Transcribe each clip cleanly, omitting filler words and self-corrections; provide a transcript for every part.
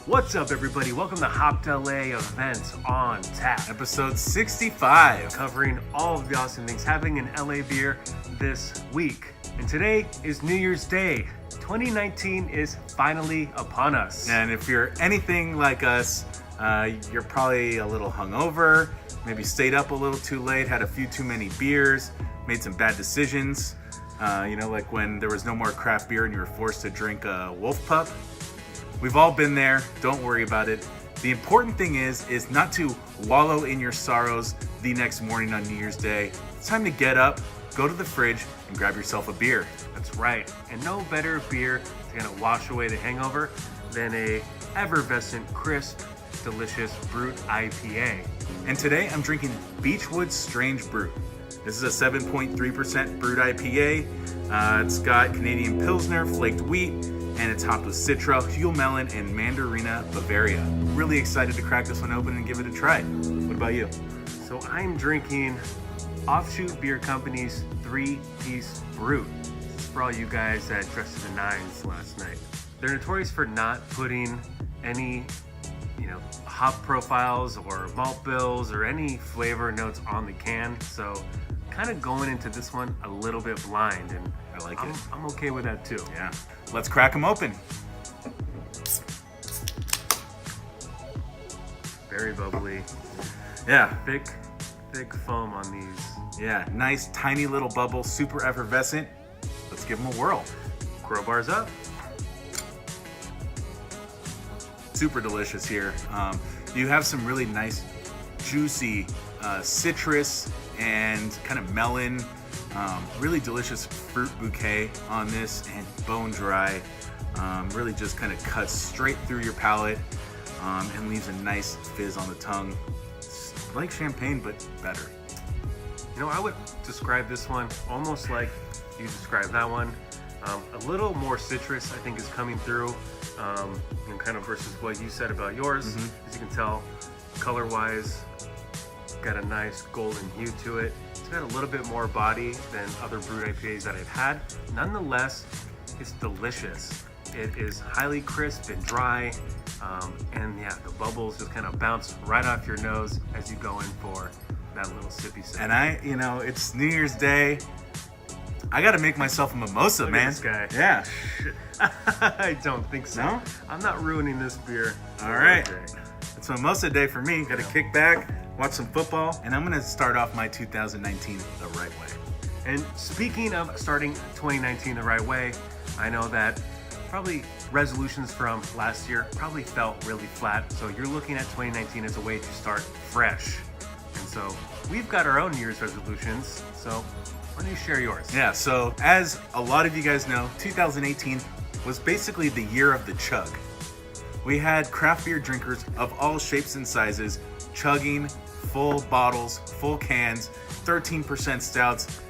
What's up, everybody? Welcome to Hop LA Events on Tap, Episode 65. covering all of the awesome things happening in LA beer this week. And today is New Year's Day. 2019 is finally upon us. And if you're anything like us, you're probably a little hungover, maybe stayed up a little too late, had a few too many beers, made some bad decisions. Like when there was no more craft beer and you were forced to drink a Wolf Pup. We've all been there. Don't worry about it. The important thing is not to wallow in your sorrows the next morning on New Year's Day. It's time to get up, go to the fridge, and grab yourself a beer. That's right. And no better beer to kind of wash away the hangover than a effervescent, crisp, delicious Brut IPA. And today I'm drinking Beachwood Strange Brew. This is a 7.3% Brut IPA. It's got Canadian Pilsner, flaked wheat, and it's hopped with Citra, Huell Melon, and Mandarina Bavaria. Really excited to crack this one open and give it a try. What about you? So I'm drinking Offshoot Beer Company's 3-piece Brut. This is for all you guys that dressed to the nines last night. They're notorious for not putting any, hop profiles or malt bills or any flavor notes on the can. So kind of going into this one a little bit blind, and I like it. I'm okay with that too. Yeah. Let's crack them open. Very bubbly. Yeah. Thick foam on these. Yeah. Nice, tiny little bubble, super effervescent. Let's give them a whirl. Crowbars up. Super delicious here. You have some really nice, juicy citrus and kind of melon. Really delicious fruit bouquet on this, and bone dry. Really just kind of cuts straight through your palate and leaves a nice fizz on the tongue. It's like champagne, but better. I would describe this one almost like you described that one. A little more citrus, I think, is coming through, kind of versus what you said about yours. As you can tell, color-wise, got a nice golden hue to it. It's got a little bit more body than other Brut IPAs that I've had. Nonetheless, it's delicious. It is highly crisp and dry, the bubbles just kind of bounce right off your nose as you go in for that little sippy sip. And it's New Year's Day. I gotta make myself a mimosa, Look man. at this guy. Yeah. I don't think so. No? I'm not ruining this beer. All right. It's mimosa day for me. Gotta kick back, watch some football, and I'm gonna start off my 2019 the right way. And speaking of starting 2019 the right way, I know that probably resolutions from last year probably felt really flat. So you're looking at 2019 as a way to start fresh. And so we've got our own New Year's resolutions. So why don't you share yours? Yeah, so as a lot of you guys know, 2018 was basically the year of the chug. We had craft beer drinkers of all shapes and sizes chugging full bottles, full cans, 13% stouts,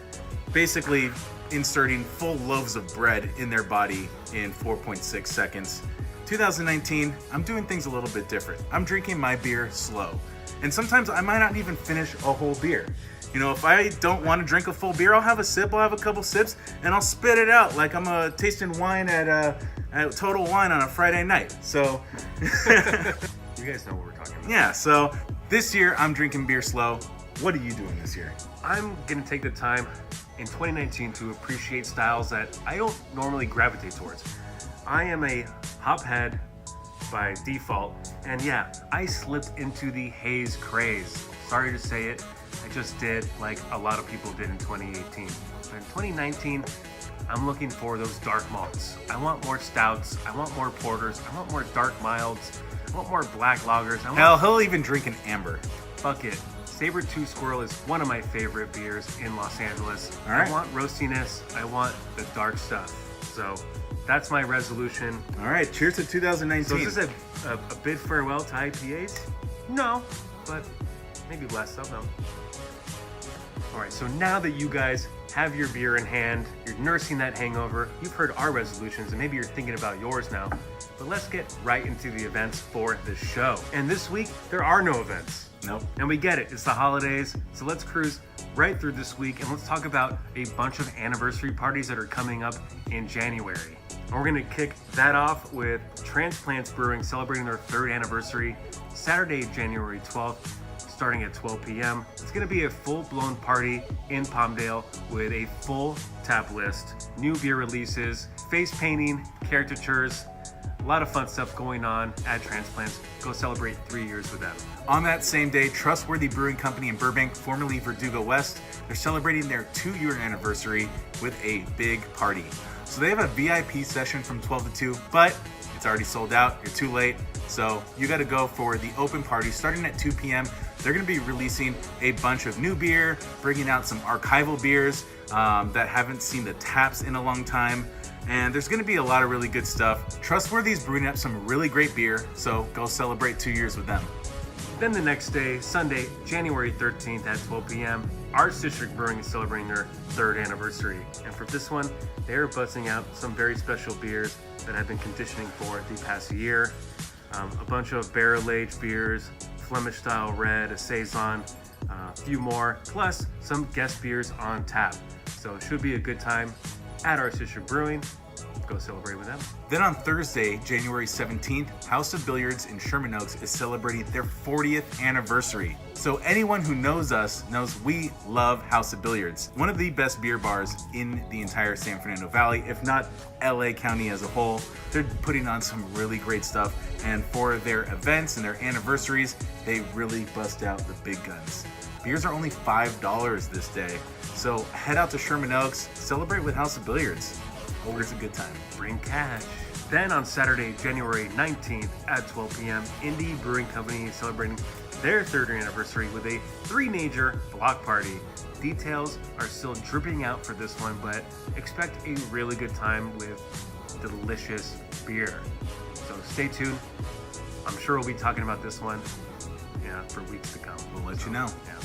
basically inserting full loaves of bread in their body in 4.6 seconds. 2019, I'm doing things a little bit different. I'm drinking my beer slow. And sometimes I might not even finish a whole beer. If I don't want to drink a full beer, I'll have a sip, I'll have a couple sips, and I'll spit it out like I'm tasting wine at Total Wine on a Friday night. So, You guys know what we're talking about. yeah, so this year I'm drinking beer slow. What are you doing this year? I'm going to take the time in 2019 to appreciate styles that I don't normally gravitate towards. I am a hophead by default, and yeah, I slipped into the haze craze. Sorry to say it, I just did, like a lot of people did in 2018. But in 2019, I'm looking for those dark malts. I want more stouts, I want more porters, I want more dark milds, I want more black lagers. Hell, he'll even drink an amber. Fuck it. Saber-Tooth Squirrel is one of my favorite beers in Los Angeles. All right. I want roastiness, I want the dark stuff. So that's my resolution. All right, cheers to 2019. So is this a bid farewell to IPAs? No, but maybe less so, no. All right, so now that you guys have your beer in hand, you're nursing that hangover, you've heard our resolutions, and maybe you're thinking about yours now, but let's get right into the events for the show. And this week, there are no events. Nope. And we get it, it's the holidays, so let's cruise right through this week and let's talk about a bunch of anniversary parties that are coming up in January. And we're gonna kick that off with Transplants Brewing celebrating their 3rd anniversary, Saturday, January 12th, starting at 12 p.m. It's gonna be a full-blown party in Palmdale with a full tap list, new beer releases, face painting, caricatures, a lot of fun stuff going on at Transplants. Go celebrate 3 years with them. On that same day, Trustworthy Brewing Company in Burbank, formerly Verdugo West, they're celebrating their 2-year anniversary with a big party. So they have a VIP session from 12 to 2, but it's already sold out. You're too late. So you got to go for the open party starting at 2 p.m. They're going to be releasing a bunch of new beer, bringing out some archival beers that haven't seen the taps in a long time. And there's going to be a lot of really good stuff. Trustworthy's brewing up some really great beer, so go celebrate 2 years with them. Then the next day, Sunday, January 13th at 12 p.m., Arts District Brewing is celebrating their 3rd anniversary. And for this one, they're buzzing out some very special beers that I've been conditioning for the past year. A bunch of barrel-aged beers, Flemish-style red, a Saison, a few more, plus some guest beers on tap. So it should be a good time at Arts District Brewing. Go celebrate with them. Then on Thursday, January 17th, House of Billiards in Sherman Oaks is celebrating their 40th anniversary. So anyone who knows us knows we love House of Billiards. One of the best beer bars in the entire San Fernando Valley, if not LA County as a whole. They're putting on some really great stuff. And for their events and their anniversaries, they really bust out the big guns. Beers are only $5 this day. So head out to Sherman Oaks, celebrate with House of Billiards. Always a good time. Bring cash. Then on Saturday, January 19th at 12 p.m., Indie Brewing Company is celebrating their 3rd anniversary with a 3-major block party. Details are still dripping out for this one, but expect a really good time with delicious beer. So stay tuned. I'm sure we'll be talking about this one for weeks to come. We'll let you know. Yeah.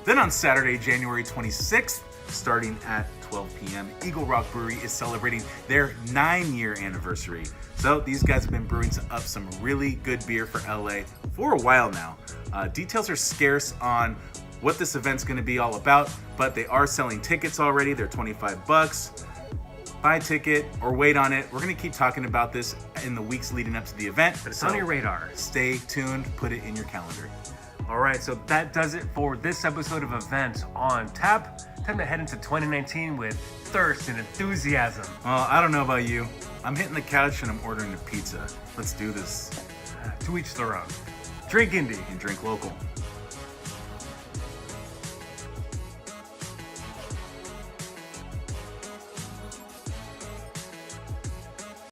Then on Saturday, January 26th, starting at 12 p.m., Eagle Rock Brewery is celebrating their 9-year anniversary. So these guys have been brewing up some really good beer for LA for a while now. Details are scarce on what this event's going to be all about, but they are selling tickets already. They're $25. Buy a ticket or wait on it. We're going to keep talking about this in the weeks leading up to the event. But it's on your radar. Stay tuned. Put it in your calendar. All right, so that does it for this episode of Events on Tap. Time to head into 2019 with thirst and enthusiasm. Well, I don't know about you. I'm hitting the couch and I'm ordering a pizza. Let's do this. To each their own. Drink indie and drink local.